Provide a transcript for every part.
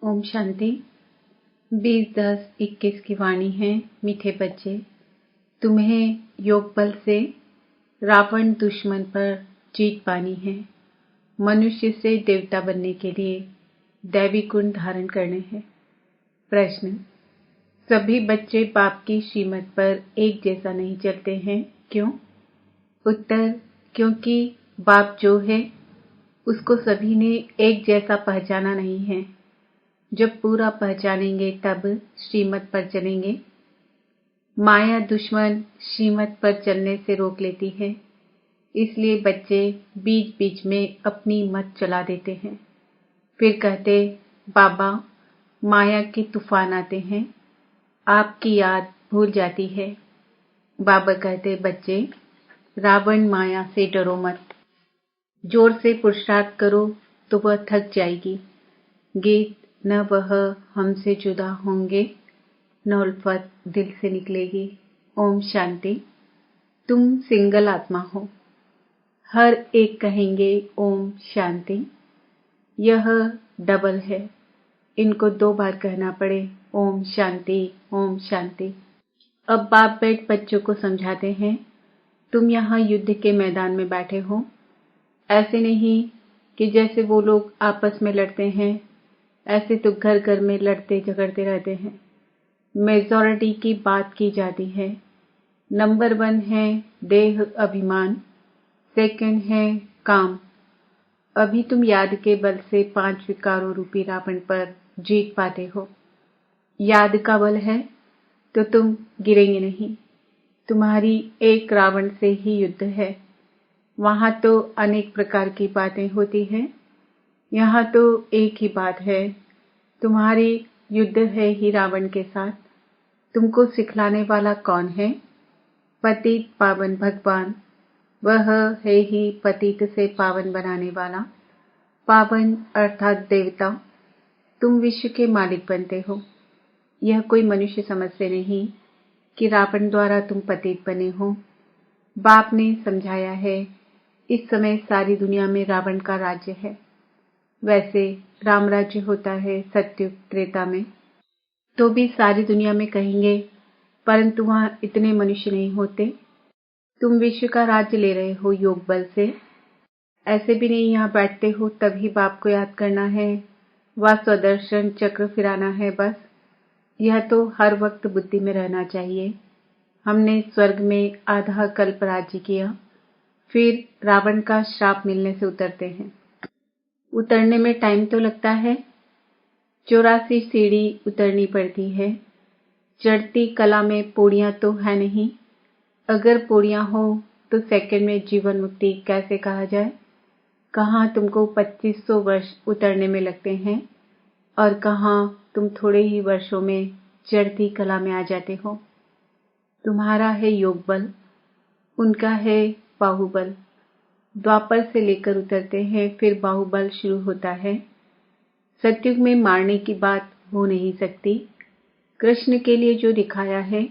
ओम शांति। 20-10-21 की वाणी है। मीठे बच्चे, तुम्हें योग बल से रावण दुश्मन पर जीत पानी है। मनुष्य से देवता बनने के लिए दैवी गुण धारण करने हैं। प्रश्न: सभी बच्चे बाप की श्रीमत पर एक जैसा नहीं चलते हैं, क्यों? उत्तर: क्योंकि बाप जो है उसको सभी ने एक जैसा पहचाना नहीं है। जब पूरा पहचानेंगे तब श्रीमत पर चलेंगे। माया दुश्मन श्रीमत पर चलने से रोक लेती है, इसलिए बच्चे बीच बीच में अपनी मत चला देते हैं। फिर कहते, बाबा माया के तूफान आते हैं, आपकी याद भूल जाती है। बाबा कहते, बच्चे रावण माया से डरो मत, जोर से पुरुषार्थ करो तो वह थक जाएगी। गीत: न वह हमसे जुदा होंगे, न उल्फत दिल से निकलेगी। ओम शांति। तुम सिंगल आत्मा हो, हर एक कहेंगे ओम शांति। यह डबल है, इनको 2 बार कहना पड़े, ओम शांति ओम शांति। अब बाप बैठ बच्चों को समझाते हैं, तुम यहाँ युद्ध के मैदान में बैठे हो। ऐसे नहीं कि जैसे वो लोग आपस में लड़ते हैं, ऐसे तो घर घर में लड़ते झगड़ते रहते हैं। मेजॉरिटी की बात की जाती है। नंबर 1 है देह अभिमान, सेकंड है काम। अभी तुम याद के बल से 5 विकारों रूपी रावण पर जीत पाते हो। याद का बल है तो तुम गिरेंगे नहीं। तुम्हारी एक रावण से ही युद्ध है। वहां तो अनेक प्रकार की बातें होती हैं, यहाँ तो एक ही बात है। तुम्हारी युद्ध है ही रावण के साथ। तुमको सिखलाने वाला कौन है? पतित पावन भगवान। वह है ही पतित से पावन बनाने वाला। पावन अर्थात देवता। तुम विश्व के मालिक बनते हो। यह कोई मनुष्य समझते नहीं कि रावण द्वारा तुम पतित बने हो। बाप ने समझाया है, इस समय सारी दुनिया में रावण का राज्य है। वैसे राम राज्य होता है सत्युग त्रेता में, तो भी सारी दुनिया में कहेंगे, परंतु वहां इतने मनुष्य नहीं होते। तुम विश्व का राज्य ले रहे हो योग बल से। ऐसे भी नहीं यहाँ बैठते हो तभी बाप को याद करना है, व स्वदर्शन चक्र फिराना है बस। यह तो हर वक्त बुद्धि में रहना चाहिए। हमने स्वर्ग में आधा कल्प राज्य किया, फिर रावण का श्राप मिलने से उतरते हैं। उतरने में टाइम तो लगता है, 84 सीढ़ी उतरनी पड़ती है। चढ़ती कला में पौड़ियां तो है नहीं। अगर पौड़ियां हो तो सेकंड में जीवन मुक्ति कैसे कहा जाए? कहाँ तुमको 2500 वर्ष उतरने में लगते हैं और कहाँ तुम थोड़े ही वर्षों में चढ़ती कला में आ जाते हो। तुम्हारा है योग बल, उनका है बाहुबल। द्वापर से लेकर उतरते हैं, फिर बाहुबल शुरू होता है। सत्युग में मारने की बात हो नहीं सकती। कृष्ण के लिए जो दिखाया है,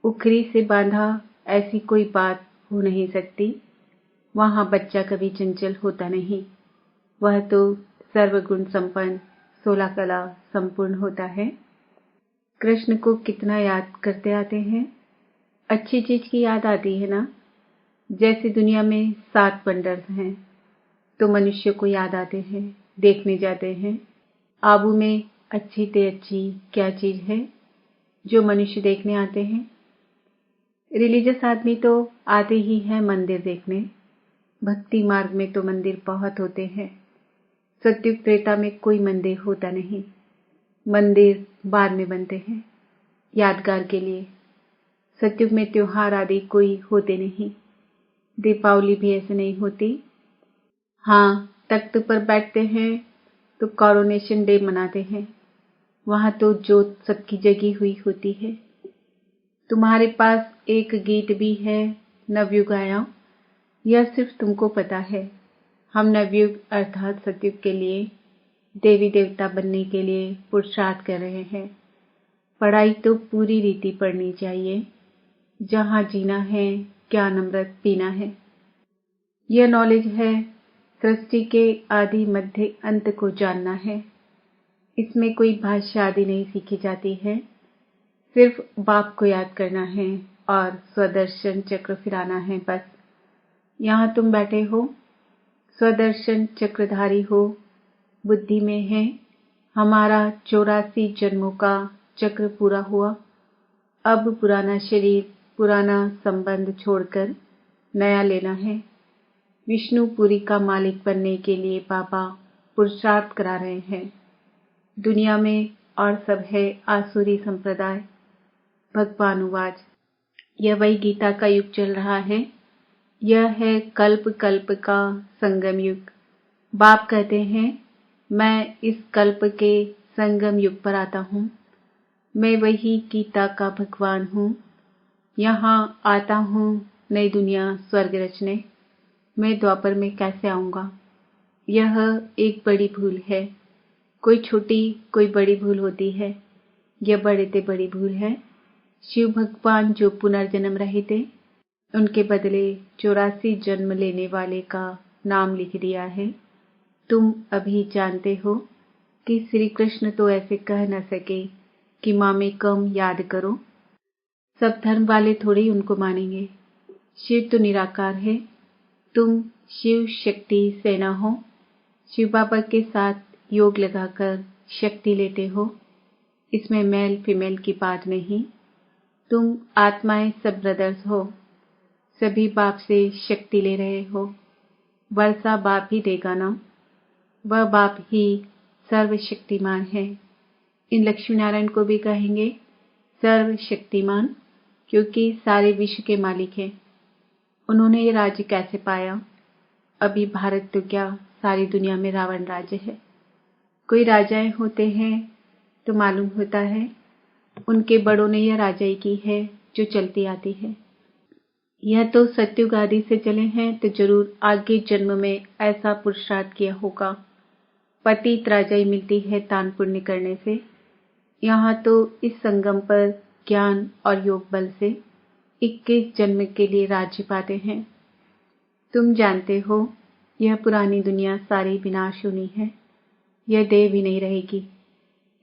उखरी से बांधा, ऐसी कोई बात हो नहीं सकती। वहां बच्चा कभी चंचल होता नहीं। वह तो सर्वगुण संपन्न 16 कला संपूर्ण होता है। कृष्ण को कितना याद करते आते हैं। अच्छी चीज की याद आती है ना। जैसे दुनिया में 7 वंडर्स हैं, तो मनुष्य को याद आते हैं, देखने जाते हैं। आबू में अच्छी से अच्छी क्या चीज है जो मनुष्य देखने आते हैं? रिलीजियस आदमी तो आते ही हैं मंदिर देखने। भक्ति मार्ग में तो मंदिर बहुत होते हैं। सत्युग त्रेता में कोई मंदिर होता नहीं। मंदिर बाद में बनते हैं, यादगार के लिए। सत्युग में त्योहार आदि कोई होते नहीं। दीपावली भी ऐसे नहीं होती। हाँ, तख्त पर बैठते हैं तो कॉरोनेशन डे मनाते हैं। वहां तो जोत सबकी जगी हुई होती है। तुम्हारे पास एक गीत भी है, नवयुग आया। यह सिर्फ तुमको पता है। हम नवयुग अर्थात सत्युग के लिए, देवी देवता बनने के लिए पुरुषार्थ कर रहे हैं। पढ़ाई तो पूरी रीति पढ़नी चाहिए। जहां जीना है, ज्ञान अमृत पीना है। यह नॉलेज है, सृष्टि के आदि मध्य अंत को जानना है। इसमें कोई भाषा आदि नहीं सीखी जाती है, सिर्फ बाप को याद करना है और स्वदर्शन चक्र फिराना है बस। यहाँ तुम बैठे हो, स्वदर्शन चक्रधारी हो, बुद्धि में है हमारा 84 जन्मों का चक्र पूरा हुआ। अब पुराना शरीर, पुराना संबंध छोड़कर नया लेना है। विष्णुपुरी का मालिक बनने के लिए बाबा पुरुषार्थ करा रहे हैं। दुनिया में और सब है आसुरी संप्रदाय। भगवानुवाच, यह वही गीता का युग चल रहा है। यह है कल्प कल्प का संगम युग। बाप कहते हैं, मैं इस कल्प के संगम युग पर आता हूँ। मैं वही गीता का भगवान हूँ। यहाँ आता हूँ नई दुनिया स्वर्ग रचने। मैं द्वापर में कैसे आऊँगा? यह एक बड़ी भूल है। कोई छोटी कोई बड़ी भूल होती है। यह बड़े से बड़ी भूल है। शिव भगवान जो पुनर्जन्म रहे थे, उनके बदले 84 जन्म लेने वाले का नाम लिख दिया है। तुम अभी जानते हो कि श्री कृष्ण तो ऐसे कह न सके कि मामे कम याद करो। सब धर्म वाले थोड़े ही उनको मानेंगे। शिव तो निराकार है। तुम शिव शक्ति सेना हो। शिव बाबा के साथ योग लगाकर शक्ति लेते हो। इसमें मेल फीमेल की बात नहीं। तुम आत्माएं सब ब्रदर्स हो। सभी बाप से शक्ति ले रहे हो। वर्षा बाप ही देगा ना। वह बाप ही सर्वशक्तिमान है। इन लक्ष्मी नारायण को भी कहेंगे सर्वशक्तिमान, क्योंकि सारे विश्व के मालिक हैं। उन्होंने ये राज्य कैसे पाया? अभी भारत तो क्या, सारी दुनिया में रावण राज्य है। कोई राजाएं होते हैं तो मालूम होता है उनके बड़ों ने यह राजाई की है जो चलती आती है। यह तो सत्युग आदि से चले हैं तो जरूर आगे जन्म में ऐसा पुरुषार्थ किया होगा। पतित राजाई मिलती है दान पुण्य करने से। यहाँ तो इस संगम पर ज्ञान और योग बल से 21 जन्म के लिए राज्य पाते हैं। तुम जानते हो यह पुरानी दुनिया सारी विनाश होनी है। यह देह भी नहीं रहेगी।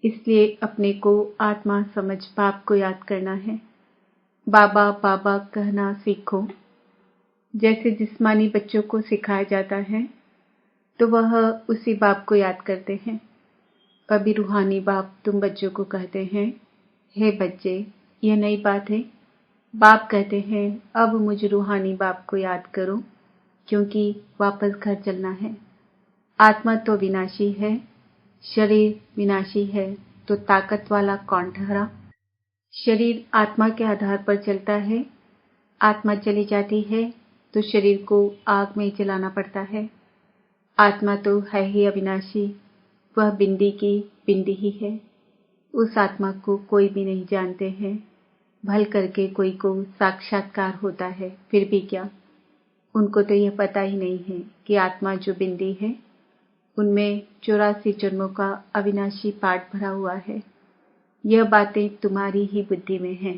इसलिए अपने को आत्मा समझ बाप को याद करना है। बाबा बाबा कहना सीखो। जैसे जिस्मानी बच्चों को सिखाया जाता है तो वह उसी बाप को याद करते हैं। अभी रूहानी बाप तुम बच्चों को कहते हैं, हे बच्चे, यह नई बात है। बाप कहते हैं अब मुझे रूहानी बाप को याद करो, क्योंकि वापस घर चलना है। आत्मा तो विनाशी है, शरीर विनाशी है, तो ताकत वाला कौन ठहरा? शरीर आत्मा के आधार पर चलता है। आत्मा चली जाती है तो शरीर को आग में जलाना पड़ता है। आत्मा तो है ही अविनाशी, वह बिंदी की बिंदी ही है। उस आत्मा को कोई भी नहीं जानते हैं। भल करके कोई को साक्षात्कार होता है, फिर भी क्या? उनको तो यह पता ही नहीं है कि आत्मा जो बिंदी है उनमें 84 जन्मों का अविनाशी पाठ भरा हुआ है। यह बातें तुम्हारी ही बुद्धि में हैं।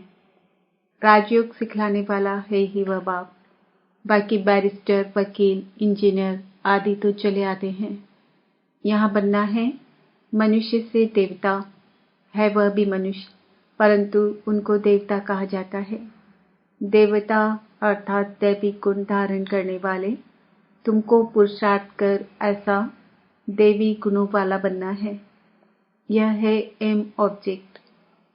राजयोग सिखलाने वाला है ही वह बाप। बाकी बैरिस्टर, वकील, इंजीनियर आदि तो चले आते हैं। यहाँ बनना है मनुष्य से देवता, है वह भी मनुष्य, परंतु उनको देवता कहा जाता है। देवता अर्थात दैवी गुण धारण करने वाले। तुमको पुरुषार्थ कर ऐसा देवी गुणों वाला बनना है। यह है एम ऑब्जेक्ट।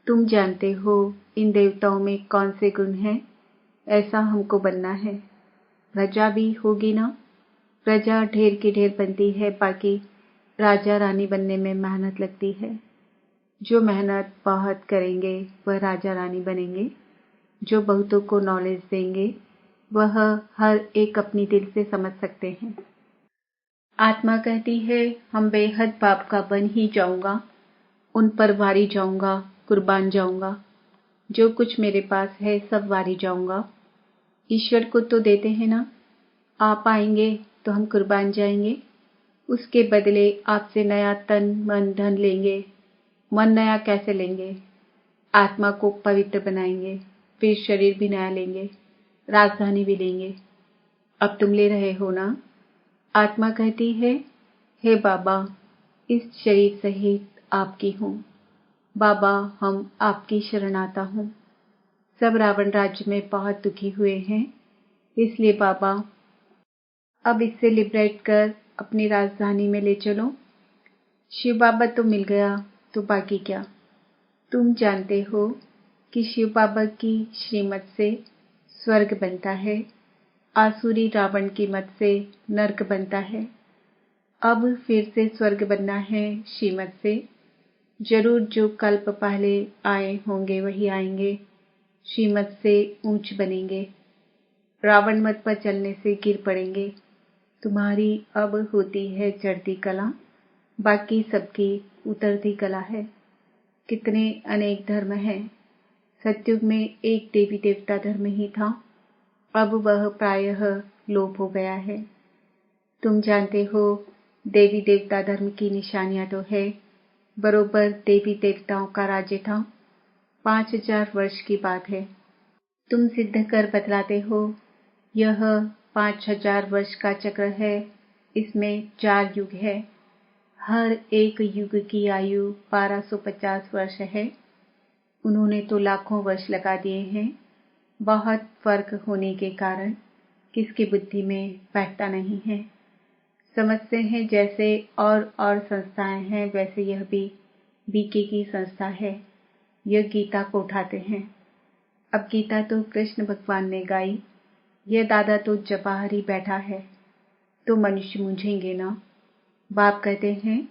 तुम जानते हो इन देवताओं में कौन से गुण हैं। ऐसा हमको बनना है। प्रजा भी होगी ना। प्रजा ढेर की ढेर बनती है, बाकी राजा रानी बनने में मेहनत लगती है। जो मेहनत बहुत करेंगे वह राजा रानी बनेंगे। जो बहुतों को नॉलेज देंगे वह हर एक अपनी दिल से समझ सकते हैं। आत्मा कहती है हम बेहद बाप का बन ही जाऊंगा, उन पर वारी जाऊंगा, कुर्बान जाऊंगा। जो कुछ मेरे पास है सब वारी जाऊंगा। ईश्वर को तो देते हैं ना। आप आएंगे तो हम कुर्बान जाएंगे। उसके बदले आपसे नया तन मन धन लेंगे। मन नया कैसे लेंगे? आत्मा को पवित्र बनाएंगे, फिर शरीर भी नया लेंगे, राजधानी भी लेंगे। अब तुम ले रहे हो ना। आत्मा कहती है, हे बाबा, इस शरीर सहित आपकी हूँ। बाबा, हम आपकी शरणाता हूँ। सब रावण राज्य में बहुत दुखी हुए हैं, इसलिए बाबा अब इससे लिबरेट कर अपनी राजधानी में ले चलो। शिव बाबा तो मिल गया तो बाकी क्या। तुम जानते हो कि शिव बाबा की श्रीमत से स्वर्ग बनता है, आसुरी रावण की मत से नर्क बनता है। अब फिर से स्वर्ग बनना है श्रीमत से। जरूर जो कल्प पहले आए होंगे वही आएंगे, श्रीमत से ऊंच बनेंगे। रावण मत पर चलने से गिर पड़ेंगे। तुम्हारी अब होती है चढ़ती कला, बाकी सबकी उतरती कला है। कितने अनेक धर्म हैं। सतयुग में एक देवी देवता धर्म ही था, अब वह प्रायः लोप हो गया है। तुम जानते हो देवी देवता धर्म की निशानियां तो है। बरोबर देवी देवताओं का राज्य था। 5000 वर्ष की बात है। तुम सिद्ध कर बतलाते हो यह 5000 वर्ष का चक्र है। इसमें 4 युग है। हर एक युग की आयु 1250 वर्ष है। उन्होंने तो लाखों वर्ष लगा दिए हैं। बहुत फर्क होने के कारण किसकी बुद्धि में बैठता नहीं है। समझते हैं जैसे और संस्थाएं हैं, वैसे यह भी बीके की संस्था है। यह गीता को उठाते हैं। अब गीता तो कृष्ण भगवान ने गाई, यह दादा तो जवाहर ही बैठा है, तो मनुष्य मूझेंगे ना। बाप कहते हैं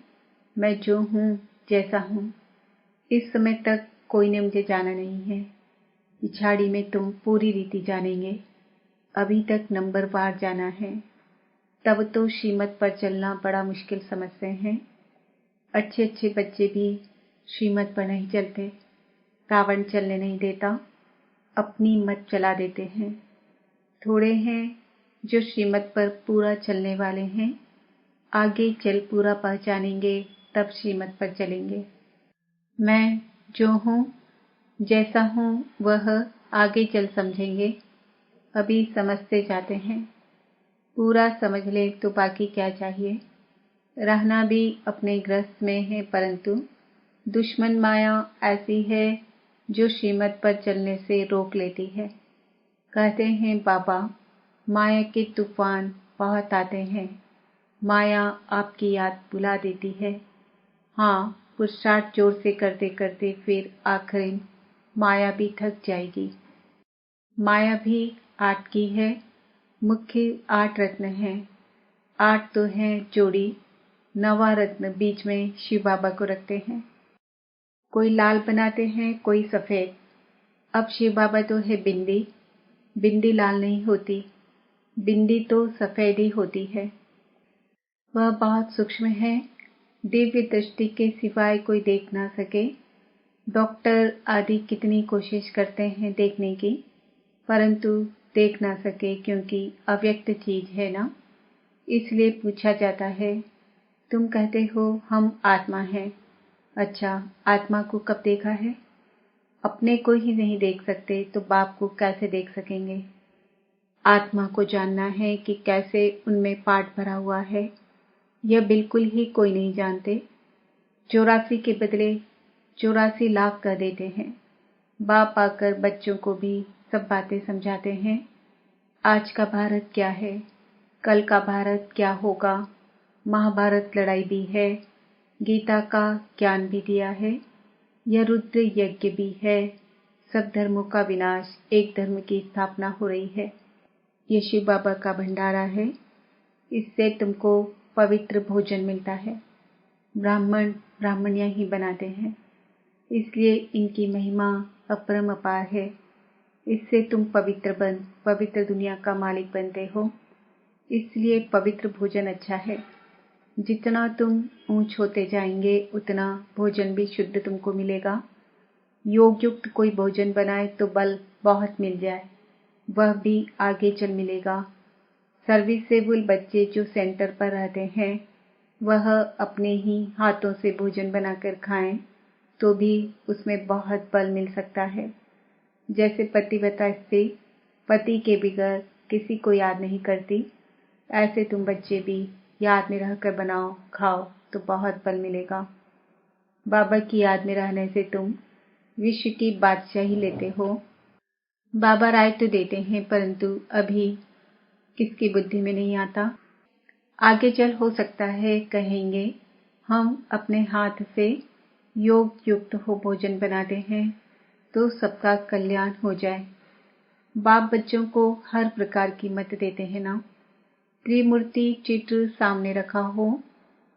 मैं जो हूँ जैसा हूँ। इस समय तक कोई ने मुझे जाना नहीं है। पिछाड़ी में तुम पूरी रीति जानेंगे। अभी तक नंबरवार जाना है। तब तो श्रीमत पर चलना बड़ा मुश्किल समझते हैं। अच्छे अच्छे बच्चे भी श्रीमत पर नहीं चलते। रावण चलने नहीं देता, अपनी मत चला देते हैं। थोड़े हैं जो श्रीमत पर पूरा चलने वाले हैं। आगे चल पूरा पहचानेंगे, तब श्रीमत पर चलेंगे। मैं जो हूँ जैसा हूँ वह आगे चल समझेंगे। अभी समझते जाते हैं। पूरा समझ ले तो बाकी क्या चाहिए। रहना भी अपने ग्रस्त में है, परंतु दुश्मन माया ऐसी है जो श्रीमत पर चलने से रोक लेती है। कहते हैं बाबा माया के तूफान बहुत आते हैं। माया आपकी याद बुला देती है। हाँ, पुरुषार्थ जोर से करते करते फिर आखिर माया भी थक जाएगी। माया भी 8 की है। मुख्य 8 रत्न हैं। 8 तो हैं जोड़ी, 9वां रत्न बीच में शिव बाबा को रखते हैं। कोई लाल बनाते हैं, कोई सफेद। अब शिव बाबा तो है बिंदी। बिंदी लाल नहीं होती, बिंदी तो सफेद ही होती है। वह बहुत सूक्ष्म है। दिव्य दृष्टि के सिवाय कोई देख ना सके। डॉक्टर आदि कितनी कोशिश करते हैं देखने की, परंतु देख ना सके, क्योंकि अव्यक्त चीज है ना। इसलिए पूछा जाता है। तुम कहते हो हम आत्मा हैं। अच्छा, आत्मा को कब देखा है? अपने को ही नहीं देख सकते तो बाप को कैसे देख सकेंगे। आत्मा को जानना है कि कैसे उनमें पाठ भरा हुआ है, यह बिल्कुल ही कोई नहीं जानते। 84 के बदले 84 लाख कर देते हैं। बाप आकर बच्चों को भी सब बातें समझाते हैं। आज का भारत क्या है, कल का भारत क्या होगा। महाभारत लड़ाई भी है, गीता का ज्ञान भी दिया है। यह रुद्र यज्ञ भी है। सब धर्मों का विनाश, एक धर्म की स्थापना हो रही है। यह शिव बाबा का भंडारा है। इससे तुमको पवित्र भोजन मिलता है। ब्राह्मण ब्राह्मणियां ही बनाते हैं, इसलिए इनकी महिमा अपरम अपार है। इससे तुम पवित्र दुनिया का मालिक बनते हो। इसलिए पवित्र भोजन अच्छा है। जितना तुम ऊंच होते जाएंगे उतना भोजन भी शुद्ध तुमको मिलेगा। योग युक्त कोई भोजन बनाए तो बल बहुत मिल जाए, वह भी आगे चल मिलेगा। सर्विसेबल बच्चे जो सेंटर पर रहते हैं, वह अपने ही हाथों से भोजन बनाकर खाएं तो भी उसमें बहुत बल मिल सकता है। जैसे पतिव्रता स्त्री पति के बिगैर किसी को याद नहीं करती, ऐसे तुम बच्चे भी याद में रहकर बनाओ, खाओ तो बहुत बल मिलेगा। बाबा की याद में रहने से तुम विश्व की बादशाही लेते हो। बाबा राय तो देते हैं, परंतु अभी किसकी बुद्धि में नहीं आता। आगे चल हो सकता है कहेंगे हम अपने हाथ से योग युक्त हो भोजन बनाते हैं तो सबका कल्याण हो जाए। बाप बच्चों को हर प्रकार की मत देते हैं ना। त्रिमूर्ति चित्र सामने रखा हो,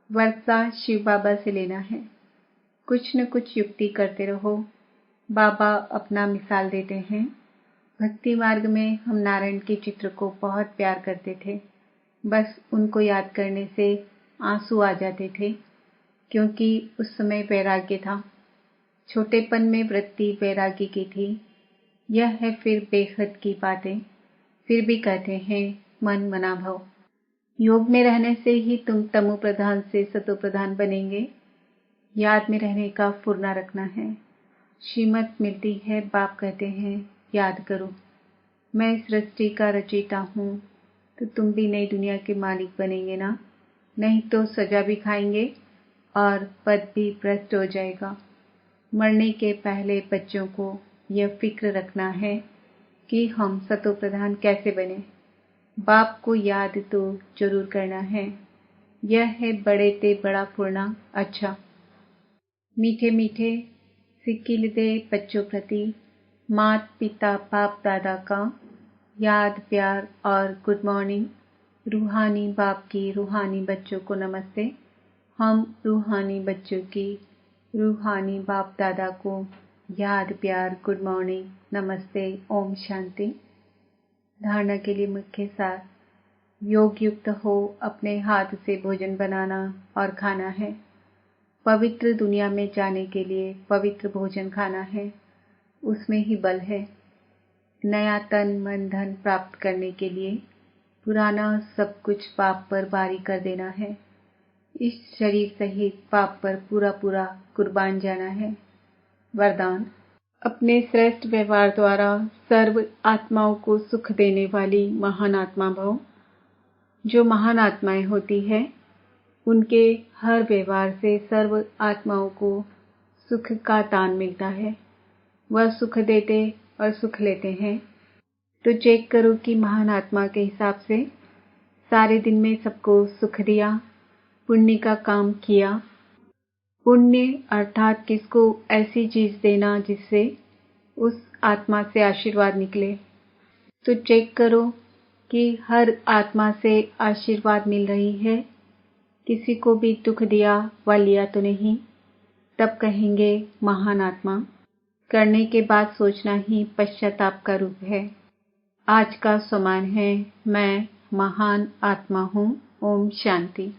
वर्षा शिव बाबा से लेना है। कुछ न कुछ युक्ति करते रहो। बाबा अपना मिसाल देते हैं। भक्ति मार्ग में हम नारायण के चित्र को बहुत प्यार करते थे। बस उनको याद करने से आंसू आ जाते थे, क्योंकि उस समय वैराग्य था। छोटेपन में वृत्ति वैराग्य की थी। यह है फिर बेहद की बातें। फिर भी कहते हैं मन मना भव। योग में रहने से ही तुम तमो प्रधान से सतो प्रधान बनेंगे। याद में रहने का फुर्ना रखना है। श्रीमत मिलती है, बाप कहते हैं याद करो। मैं सृष्टि का रचयिता हूँ, तो तुम भी नई दुनिया के मालिक बनेंगे ना। नहीं तो सजा भी खाएंगे और पद भी भ्रष्ट हो जाएगा। मरने के पहले बच्चों को यह फिक्र रखना है कि हम सतो प्रधान कैसे बने। बाप को याद तो जरूर करना है। यह है बड़े ते बड़ा फुर्ना। अच्छा, मीठे मीठे सिक्किल दे बच्चों प्रति मात पिता बाप दादा का याद प्यार और गुड मॉर्निंग। रूहानी बाप की रूहानी बच्चों को नमस्ते। हम रूहानी बच्चों की रूहानी बाप दादा को याद प्यार गुड मॉर्निंग नमस्ते ओम शांति। धारणा के लिए मुख्य सार। योग युक्त हो अपने हाथ से भोजन बनाना और खाना है। पवित्र दुनिया में जाने के लिए पवित्र भोजन खाना है, उसमें ही बल है। नया तन मन धन प्राप्त करने के लिए पुराना सब कुछ पाप पर बारी कर देना है। इस शरीर सहित पाप पर पूरा पूरा कुर्बान जाना है। वरदान। अपने श्रेष्ठ व्यवहार द्वारा सर्व आत्माओं को सुख देने वाली महान आत्मा भव। जो महान आत्माएं होती है उनके हर व्यवहार से सर्व आत्माओं को सुख का दान मिलता है। वह सुख देते और सुख लेते हैं। तो चेक करो कि महान आत्मा के हिसाब से सारे दिन में सबको सुख दिया, पुण्य का काम किया। पुण्य अर्थात किसको ऐसी चीज देना जिससे उस आत्मा से आशीर्वाद निकले। तो चेक करो कि हर आत्मा से आशीर्वाद मिल रही है। किसी को भी दुख दिया व लिया तो नहीं। तब कहेंगे महान आत्मा। करने के बाद सोचना ही पश्चाताप का रूप है। आज का समान है मैं महान आत्मा हूँ। ओम शांति।